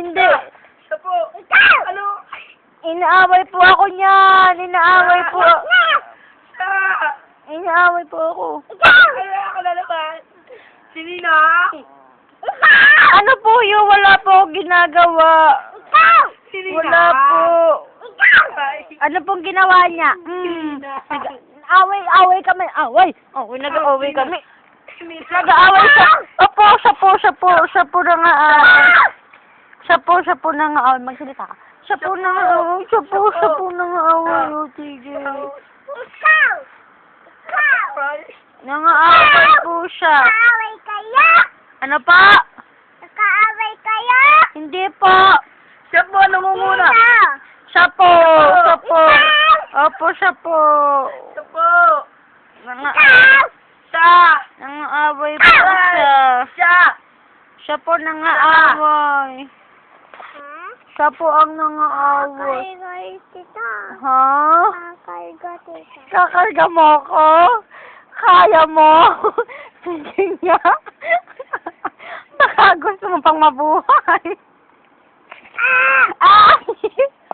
Hindi. Siya po. Ikaw! Ano? Inaaway po ako niyan. Inaaway po. Siya! Inaaway po ako. Ikaw! Kaya ako lalaban. Si Nina? Ano po yun? Wala po akong ginagawa. Si Nina? Wala po. Ay. Ano pong ginawa niya? Away kami. Nag-away kami. Nag-aaway siya. Opo, siya po na nga. Siya po na nga. Magsalita ka. Siya po na nga. Oh, sige. Nangaaway po siya. Nakaaway kayo! Ano pa? Nakaaway kayo! Hindi po. Siya po, namumuna. Siya po. Opo, siya po. Siya po. Siya! Nangaaway po siya. Siya! Siya po nangaaway. Siya po ang nangaaway. Kaya tita. Ha? Kakarga tita. Kakarga mo ako? Kaya mo? Sige nga. Baka gusto mo pang mabuhay.